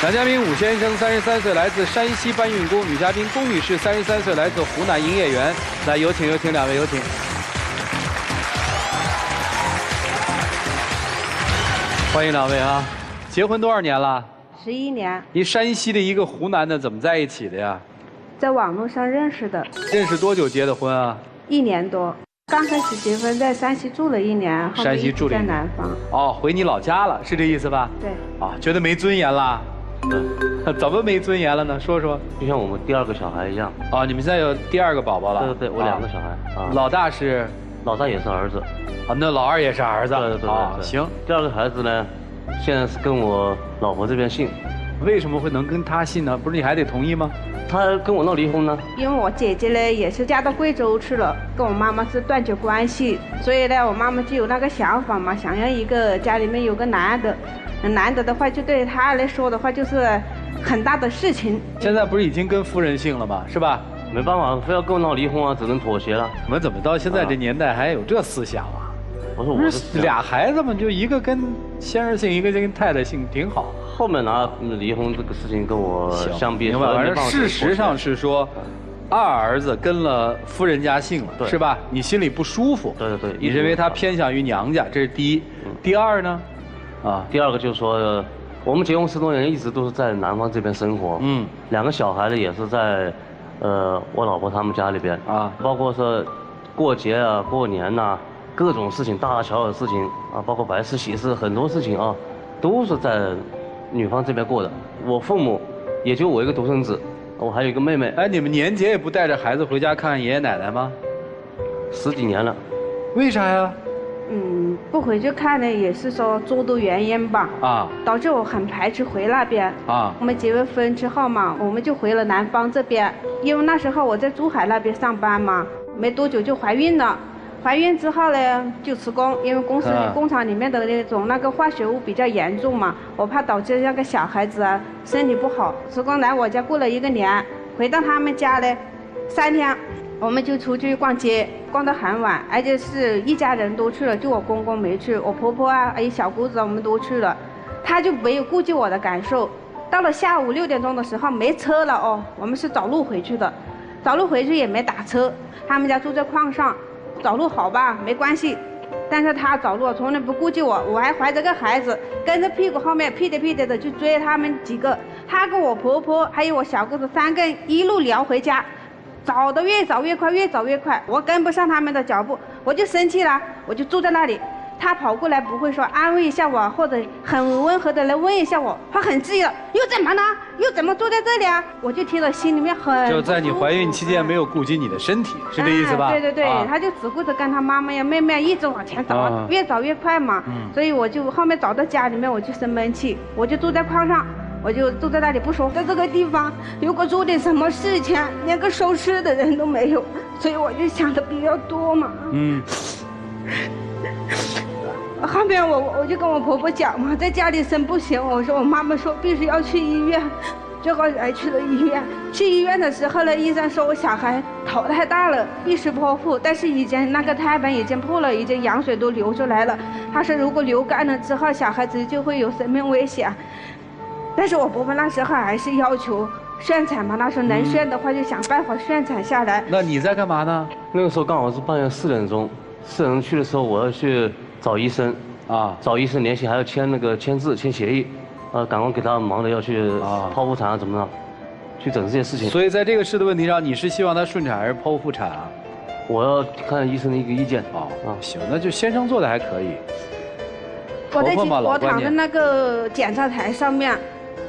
男嘉宾武先生33岁，来自山西搬运工；女嘉宾龚女士33岁，来自湖南营业园。来，有请两位，有请。欢迎两位啊！结婚多少年了？11年。一山西的，一个湖南的，怎么在一起的呀？在网络上认识的。认识多久结的婚啊？1年多。刚开始结婚在山西住了1年，山西住了1年，在南方。哦，回你老家了，是这意思吧？对。啊，觉得没尊严了？怎么没尊严了呢？说说。就像我们第2个小孩一样。啊，你们现在有第2个宝宝了？对，我2个小孩。啊。老大是？老大也是儿子。啊，那老二也是儿子。对。啊，行。第2个孩子呢，现在是跟我老婆这边姓。为什么会能跟他姓呢？不是你还得同意吗？他跟我闹离婚呢？因为我姐姐呢也是嫁到贵州去了，跟我妈妈是断绝关系，所以呢我妈妈就有那个想法嘛，想要一个家里面有个男的，男的话就对她来说的话就是很大的事情。现在不是已经跟夫人姓了吗？是吧？没办法，非要跟我闹离婚啊，只能妥协了。你们怎么到现在这年代还有这思想啊？不是俩孩子嘛，就一个跟先生姓，一个跟太太姓，挺好。后面拿离婚这个事情跟我相比，反正事实上是说，二儿子跟了夫人家姓了，是吧？你心里不舒服。对。你认为他偏向于娘家，这是第一。第二呢？啊，第2个就是说，我们结婚10多年，一直都是在南方这边生活。2个小孩呢也是在，我老婆他们家里边啊，包括说过节啊、过年呐。各种事情，大大小小的事情啊，包括白事喜事，很多事情啊，都是在女方这边过的。我父母也就我一个独生子，我还有一个妹妹。哎，你们年节也不带着孩子回家看看爷爷奶奶吗？10几年了。为啥呀？不回去看呢，也是说诸多原因吧。啊。导致我很排斥回那边。啊。我们结完婚之后嘛，我们就回了南方这边，因为那时候我在珠海那边上班嘛，没多久就怀孕了。怀孕之后呢，就辞工，因为工厂里面的那种那个化学物比较严重嘛，我怕导致那个小孩子啊身体不好。辞工来我家过了1个年，回到他们家呢，3天，我们就出去逛街，逛到很晚，而且是一家人都去了，就我公公没去，我婆婆啊，还有小姑子我们都去了，他就没有顾及我的感受。到了下午6点钟的时候没车了哦，我们是走路回去的，走路回去也没打车，他们家住在矿上。走路好吧，没关系，但是他走路从来不顾及我，我还怀着个孩子，跟着屁股后面屁颠的去追他们几个，他跟我婆婆还有我小姑子3个人一路聊回家，走得越走越快，越走越快，我跟不上他们的脚步，我就生气了，我就坐在那里。他跑过来不会说安慰一下我，或者很温和的来问一下我，他很质疑了，又怎么了？又怎么坐在这里啊？我就听了心里面很就在你怀孕期间没有顾及你的身体，是这意思吧？对，他就只顾着跟他妈妈呀、妹妹一直往前走，越走越快嘛。所以我就后面走到家里面，我就生闷气，我就坐在矿上，我就坐在那里不说，在这个地方如果出点什么事情，连个收尸的人都没有，所以我就想的比较多嘛。后面我就跟我婆婆讲嘛，在家里生不行，我说我妈妈说必须要去医院，最后还去了医院。去医院的时候呢，医生说我小孩头太大了，必须剖腹，但是已经那个胎盘已经破了，已经羊水都流出来了。他说如果流干了之后，小孩子就会有生命危险。但是我婆婆那时候还是要求顺产嘛，那时候能顺的话就想办法顺产下来。那你在干嘛呢？那个时候刚好是半夜4点钟，4点钟去的时候，我要去找医生啊，找医生联系，还要签字、签协议，赶快给他忙的要去剖腹产啊，怎么的，去整这些事情。所以在这个事的问题上，你是希望他顺产还是剖腹产啊？我要看医生的一个意见。行，那就先生做的还可以。我躺在那个检查台上面，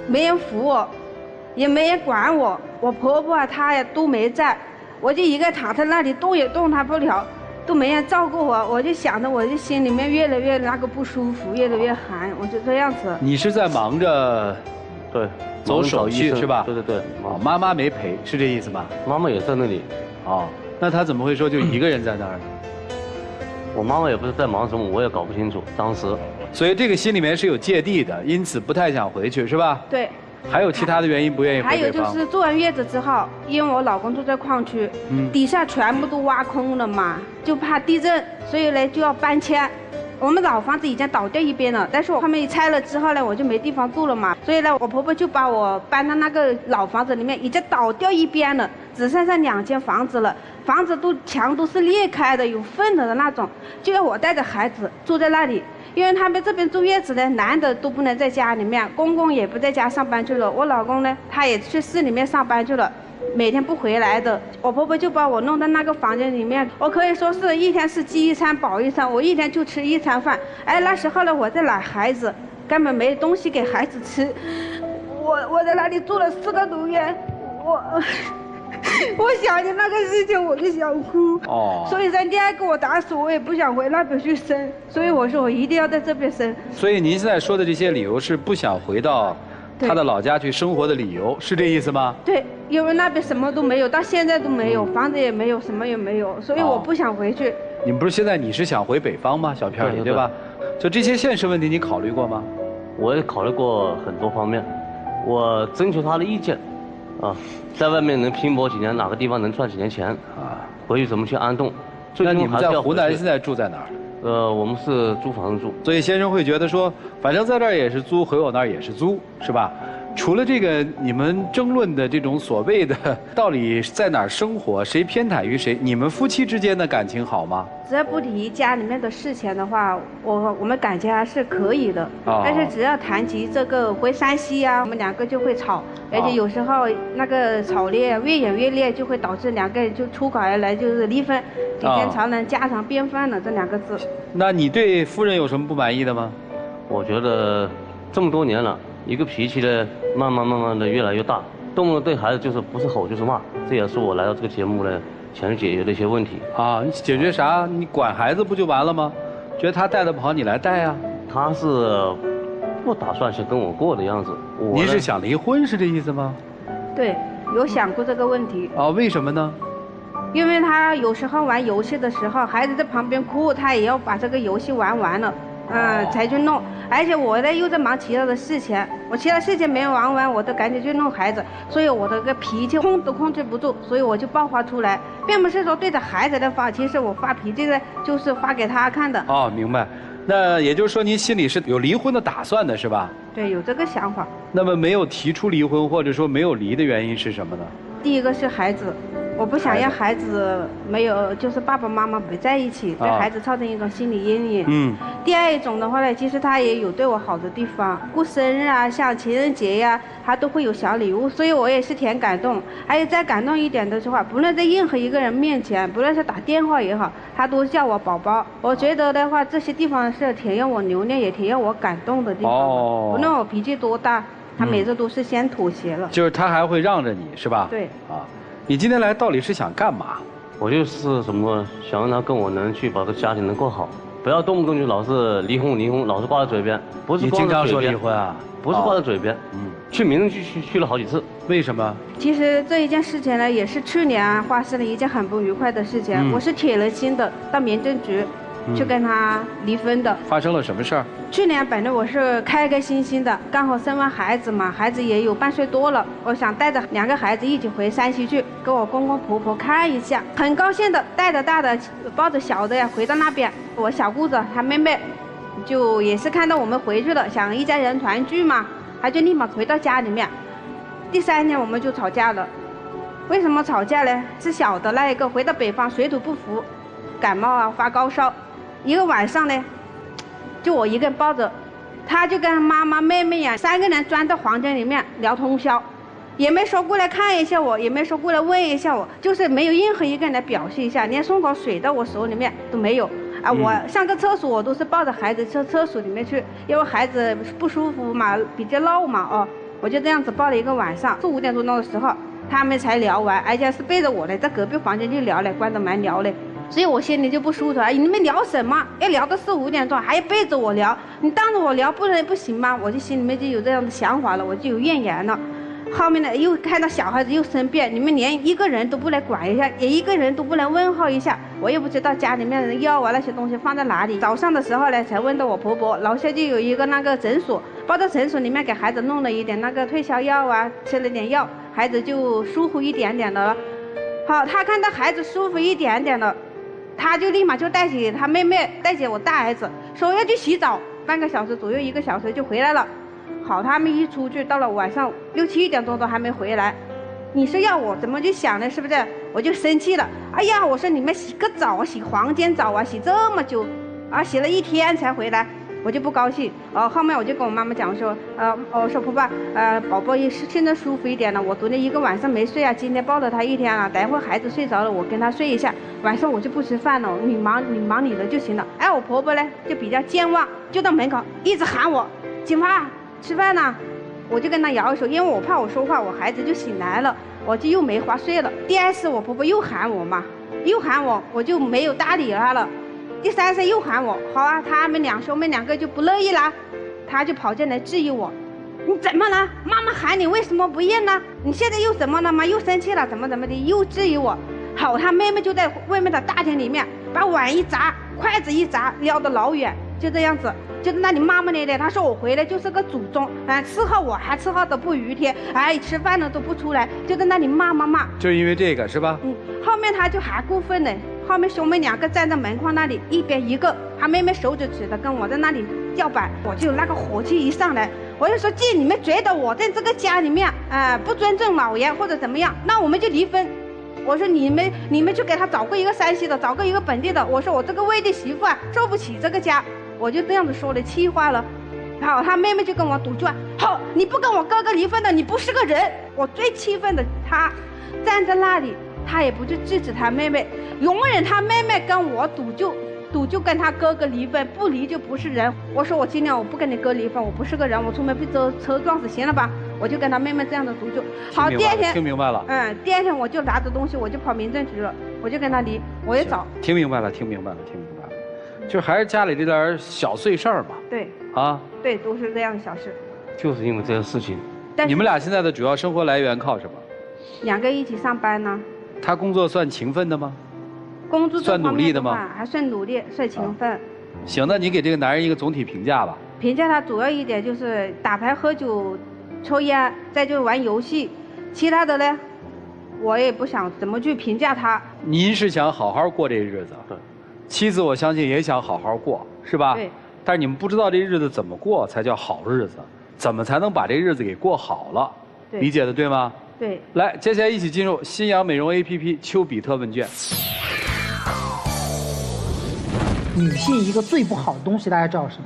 没人扶我，也没人管我，我婆婆啊她呀都没在，我就一个躺在那里动也动弹不了。都没人照顾我，我就想着，我就心里面越来越那个不舒服，越来越寒，我就这样子。你是在忙着，对，走手续是吧？对。妈妈没陪，是这意思吧？妈妈也在那里。那她怎么会说就一个人在那儿呢？我妈妈也不是在忙什么，我也搞不清楚当时。所以这个心里面是有芥蒂的，因此不太想回去，是吧？对。还有其他的原因不愿意回北方？还有就是坐完月子之后，因为我老公住在矿区，底下全部都挖空了嘛，就怕地震，所以呢就要搬迁。我们老房子已经倒掉一边了，但是我后面拆了之后呢，我就没地方住了嘛，所以呢，我婆婆就把我搬到那个老房子里面，已经倒掉一边了，只剩下2间房子了，房子墙都是裂开的，有缝的那种，就要我带着孩子住在那里。因为他们这边坐月子的男的都不能在家里面，公公也不在家上班去了，我老公呢，他也去市里面上班去了，每天不回来的。我婆婆就把我弄到那个房间里面，我可以说是一天是饥一餐饱一餐，我一天就吃1餐饭。哎，那时候呢，我在奶孩子，根本没东西给孩子吃，我在那里住了4个多月，我想起那个事情我就想哭。所以说第2个我打死我也不想回那边去生，所以我说我一定要在这边生。所以您现在说的这些理由是不想回到他的老家去生活的理由，是这意思吗？对，因为那边什么都没有，到现在都没有，房子也没有，什么也没有，所以我不想回去。你们不是现在你是想回北方吗，小片儿，对吧？就这些现实问题你考虑过吗？我也考虑过很多方面，我征求他的意见。在外面能拼搏几年，哪个地方能赚几年钱回去怎么去安顿？那你们在湖南现在住在哪儿？我们是租房子住。所以先生会觉得说，反正在这儿也是租，回我那儿也是租，是吧？除了这个你们争论的这种所谓的到底在哪儿生活，谁偏袒于谁，你们夫妻之间的感情好吗？只要不提家里面的事情的话，我们感情还是可以的。但是只要谈及这个回山西啊，我们2个就会吵，而且有时候那个吵烈越演越烈，就会导致2个人就出口而来，就是离婚，几天常能家常便饭了这2个字。那你对夫人有什么不满意的吗？我觉得这么多年了，一个脾气呢，慢慢的越来越大，动不动对孩子就是不是吼就是骂，这也是我来到这个节目呢想去解决的一些问题。你解决啥？你管孩子不就完了吗？觉得他带得不好，你来带啊。他是不打算先跟我过的样子。您是想离婚是这意思吗？对，有想过这个问题。为什么呢？因为他有时候玩游戏的时候，孩子在旁边哭，他也要把这个游戏玩完了。才去弄，而且我呢又在忙其他的事情，我其他事情没玩完，我都赶紧去弄孩子，所以我的个脾气控制不住，所以我就爆发出来，并不是说对着孩子的发，其实我发脾气呢就是发给他看的。明白。那也就是说您心里是有离婚的打算的是吧？对，有这个想法。那么没有提出离婚或者说没有离的原因是什么呢？第一个是孩子。我不想让孩子没有，就是爸爸妈妈没在一起，对孩子造成一种心理阴影。第2种的话呢，其实他也有对我好的地方，过生日啊，像情人节呀，他都会有小礼物，所以我也是挺感动。还有再感动一点的话，不论在任何一个人面前，不论是打电话也好，他都叫我宝宝。我觉得的话，这些地方是挺让我留恋，也挺让我感动的地方。不论我脾气多大，他每次都是先妥协了。就是他还会让着你，是吧？对。你今天来到底是想干嘛？我就是想让他跟我能去把这个家庭能过好，不要动不动就老是离婚，老是挂在嘴边。不是你经常说离婚啊？不是挂在嘴边。去民政局去了好几次。为什么？其实这一件事情呢，也是去年发生了一件很不愉快的事情。我是铁了心的到民政局去跟他离婚的。发生了什么事儿？去年本来我是开开心心的，刚好生完孩子嘛，孩子也有半岁多了，我想带着2个孩子一起回山西去，给我公公婆婆看一下，很高兴的带着大的抱着小的呀回到那边。我小姑子她妹妹就也是看到我们回去了，想一家人团聚嘛，她就立马回到家里面。第3天我们就吵架了。为什么吵架呢？是小的那一个回到北方水土不服，感冒啊发高烧，一个晚上呢就我一个人抱着，他就跟妈妈妹妹呀3个人钻到房间里面聊通宵，也没说过来看一下我，也没说过来问一下我，就是没有任何一个人来表示一下，连送口水到我手里面都没有。我上个厕所我都是抱着孩子去厕所里面去，因为孩子不舒服嘛，比较闹嘛我就这样子抱了一个晚上，4、5点多钟的时候他们才聊完，而且是背着我的，在隔壁房间就聊了，关着门聊嘞。所以我心里就不舒服，你们聊什么？要聊到4、5点钟，还要背着我聊，你当着我聊不行吗？我就心里面就有这样的想法了，我就有怨言了。后面呢又看到小孩子又生病，你们连一个人都不来管一下，也一个人都不来问候一下，我也不知道家里面的药啊那些东西放在哪里。早上的时候呢才问到我婆婆，楼下就有一个那个诊所，抱到诊所里面给孩子弄了一点那个退烧药啊，吃了点药，孩子就舒服一点点的了。好，他看到孩子舒服一点点了，他就立马就带起他妹妹，带起我大儿子说要去洗澡，半个小时左右1个小时就回来了。好，他们一出去到了晚上6、7点钟都还没回来。你说要我怎么去想呢？是不是？我就生气了。哎呀，我说你们洗个澡，洗黄间澡啊，洗这么久，啊，洗了1天才回来。我就不高兴，后面我就跟我妈妈讲说，我说婆婆，宝宝现在舒服一点了，我昨天1个晚上没睡啊，今天抱了他1天了，待会儿孩子睡着了，我跟他睡一下，晚上我就不吃饭了，你忙你的就行了。哎，我婆婆呢就比较健忘，就到门口一直喊我，金花吃饭呢，我就跟他摇手，因为我怕我说话，我孩子就醒来了，我就又没话睡了。第2次我婆婆又喊我嘛，又喊我，我就没有搭理她了。第3次又喊我，好啊，他们兄妹2个就不乐意了，他就跑进来质疑我，你怎么了？妈妈喊你为什么不应呢？你现在又怎么了吗？又生气了，怎么的，又质疑我。好，他妹妹就在外面的大厅里面，把碗一砸，筷子一砸，撩得老远，就这样子。就在那里骂那的，他说我回来就是个祖宗，伺候我还伺候得不余天，哎，吃饭了都不出来，就在那里骂。就因为这个是吧？后面他就还过分了。后面兄妹2个站在门框那里，一边1个，他妹妹手指指的跟我在那里叫板，我就那个火气一上来，我就说，既你们觉得我在这个家里面，不尊重老爷或者怎么样，那我们就离婚。我说你们就给他找个一个山西的，找个一个本地的。我说我这个外地媳妇受不起这个家，我就这样子说了，气坏了。好，他妹妹就跟我赌气，好，你不跟我哥哥离婚的，你不是个人。我最气愤的，他站在那里。他也不去制止他妹妹，容忍他妹妹跟我赌就跟他哥哥离婚，不离就不是人。我说我今天我不跟你哥离婚，我不是个人，我出门被车撞死，行了吧？我就跟他妹妹这样的赌就。好，第2天听明白了。第2天我就拿着东西我就跑民政局了，我就跟他离，我也找。听明白了，就还是家里这点小碎事儿嘛。对。啊。对，都是这样的小事。就是因为这些事情。你们俩现在的主要生活来源靠什么？2个一起上班呢。他工作算勤奋的吗？工作算努力的吗？还算努力，算勤奋。行，那你给这个男人一个总体评价吧。评价他主要一点就是打牌、喝酒、抽烟，再就玩游戏，其他的呢，我也不想怎么去评价他。您是想好好过这日子？对。妻子我相信也想好好过，是吧？对。但是你们不知道这日子怎么过才叫好日子，怎么才能把这日子给过好了？对。理解的对吗？对，来，接下来一起进入新阳美容 APP 丘比特问卷。女性一个最不好的东西，大家知道什么？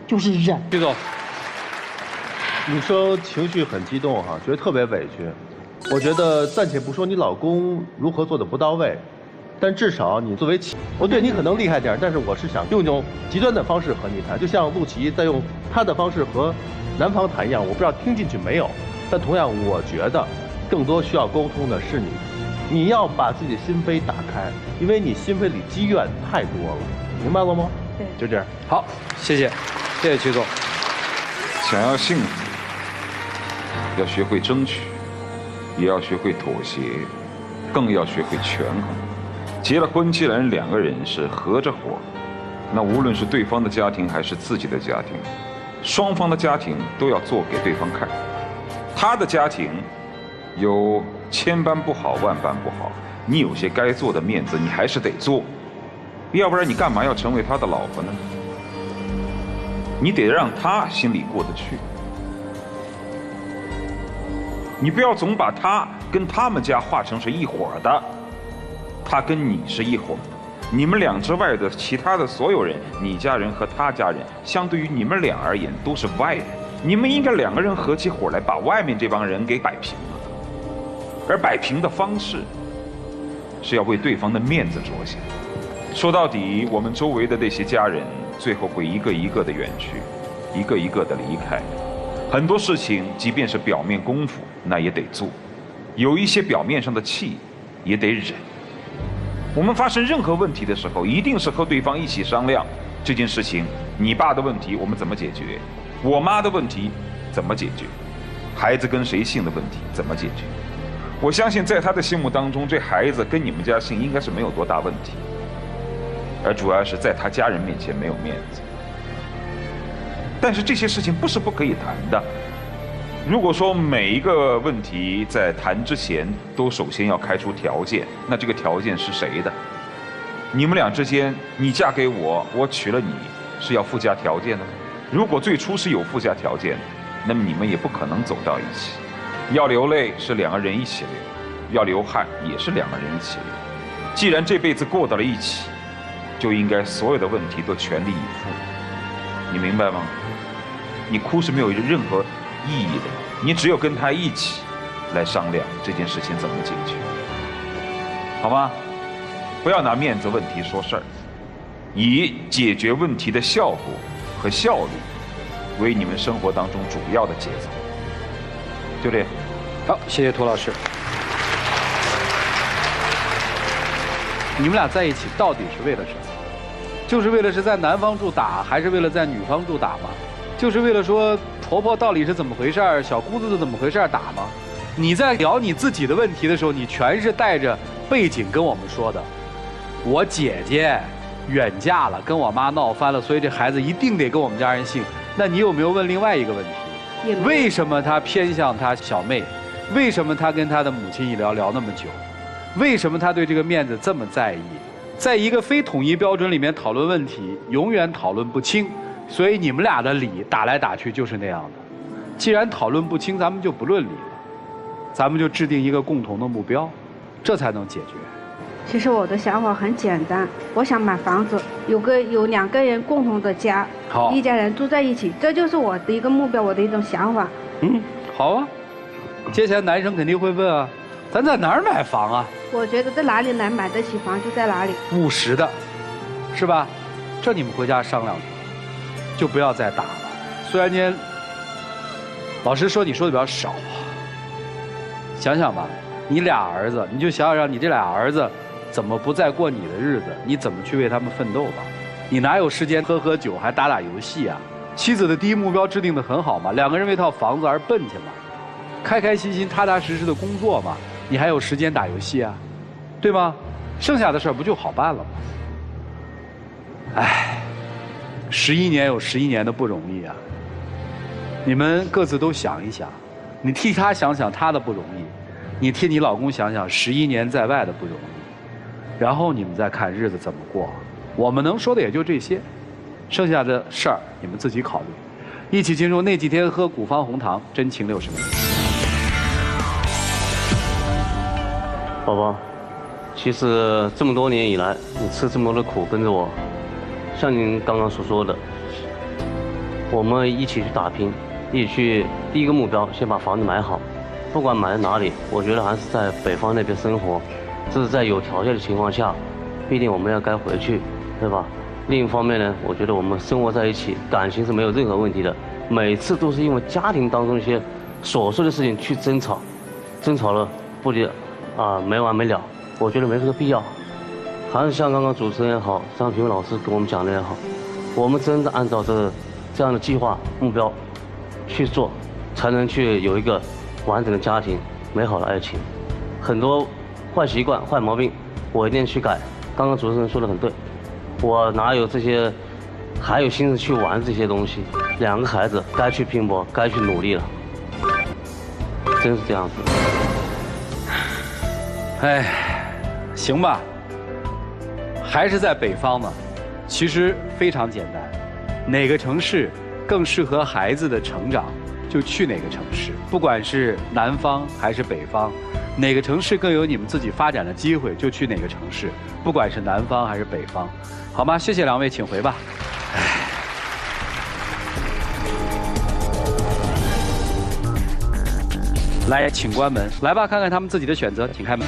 就是忍。徐总，你说情绪很激动哈，觉得特别委屈。我觉得暂且不说你老公如何做的不到位，但至少你作为我对你可能厉害点，但是我是想用一种极端的方式和你谈，就像陆琪在用他的方式和男方谈一样，我不知道听进去没有，但同样我觉得。更多需要沟通的是你要把自己的心扉打开，因为你心扉里积怨太多了，明白了吗？对，就这样。好，谢谢曲总。想要幸福，要学会争取，也要学会妥协，更要学会权衡。结了婚，既然2个人是合着活，那无论是对方的家庭还是自己的家庭，双方的家庭都要做给对方看。他的家庭。有千般不好万般不好，你有些该做的面子你还是得做，要不然你干嘛要成为他的老婆呢？你得让他心里过得去，你不要总把他跟他们家划成是一伙的，他跟你是一伙的，你们俩之外的其他的所有人，你家人和他家人，相对于你们俩而言都是外人，你们应该2个人合起伙来把外面这帮人给摆平了。而摆平的方式是要为对方的面子着想。说到底，我们周围的那些家人最后会一个一个的远去，一个一个的离开。很多事情即便是表面功夫，那也得做，有一些表面上的气也得忍。我们发生任何问题的时候，一定是和对方一起商量这件事情，你爸的问题我们怎么解决，我妈的问题怎么解决，孩子跟谁姓的问题怎么解决。我相信在他的心目当中，这孩子跟你们家姓应该是没有多大问题，而主要是在他家人面前没有面子。但是这些事情不是不可以谈的。如果说每一个问题在谈之前都首先要开出条件，那这个条件是谁的？你们俩之间，你嫁给我，我娶了你，是要附加条件的。如果最初是有附加条件的，那么你们也不可能走到一起。要流泪是2个人一起流，要流汗也是2个人一起流。既然这辈子过到了一起，就应该所有的问题都全力以赴。你明白吗？你哭是没有任何意义的，你只有跟他一起来商量这件事情怎么解决，好吗？不要拿面子问题说事儿，以解决问题的效果和效率为你们生活当中主要的节奏。就这样。好，谢谢涂老师。你们俩在一起到底是为了什么？就是为了是在男方住打，还是为了在女方住打吗？就是为了说婆婆到底是怎么回事儿，小姑子是怎么回事儿打吗？你在聊你自己的问题的时候，你全是带着背景跟我们说的。我姐姐远嫁了，跟我妈闹翻了，所以这孩子一定得跟我们家人姓。那你有没有问另外一个问题？为什么他偏向他小妹？为什么他跟他的母亲一聊那么久？为什么他对这个面子这么在意？在一个非统一标准里面讨论问题，永远讨论不清，所以你们俩的理打来打去就是那样的。既然讨论不清，咱们就不论理了，咱们就制定一个共同的目标，这才能解决。其实我的想法很简单，我想买房子，有2个人共同的家，好，一家人住在一起，这就是我的一个目标，我的一种想法。好啊。接下来男生肯定会问啊，咱在哪儿买房啊？我觉得在哪里能买得起房就在哪里。务实的，是吧？这你们回家商量去，就不要再打了。虽然间，老师说你说的比较少，想想吧，你俩儿子，你就想想让你这俩儿子怎么不再过你的日子，你怎么去为他们奋斗吧？你哪有时间喝酒还打游戏啊？妻子的第一目标制定得很好嘛，2个人为套房子而奔去嘛，开开心心踏踏实实的工作嘛，你还有时间打游戏啊，对吗？剩下的事儿不就好办了吗？唉，11年有11年的不容易啊。你们各自都想一想，你替他想想他的不容易，你替你老公想想11年在外的不容易，然后你们再看日子怎么过。我们能说的也就这些，剩下的事儿你们自己考虑。一起进入那几天喝古方红糖，真情60年。宝宝，其实这么多年以来，你吃这么多的苦跟着我，像您刚刚所说的，我们一起去打拼，一起去第一个目标，先把房子买好。不管买在哪里，我觉得还是在北方那边生活，这是在有条件的情况下，毕竟我们要该回去，对吧？另一方面呢，我觉得我们生活在一起，感情是没有任何问题的。每次都是因为家庭当中一些琐碎的事情去争吵，争吵了不仅没完没了，我觉得没这个必要。还是像刚刚主持人也好，像评委老师跟我们讲的也好，我们真的按照这样的计划目标去做，才能去有一个完整的家庭、美好的爱情。很多坏习惯、坏毛病，我一定去改。刚刚主持人说的很对，我哪有这些还有心思去玩这些东西？2个孩子该去拼搏，该去努力了，真是这样子。哎，行吧，还是在北方呢。其实非常简单，哪个城市更适合孩子的成长，就去哪个城市。不管是南方还是北方，哪个城市更有你们自己发展的机会，就去哪个城市。不管是南方还是北方，好吗？谢谢2位，请回吧。来，请关门。来吧，看看他们自己的选择，请开门。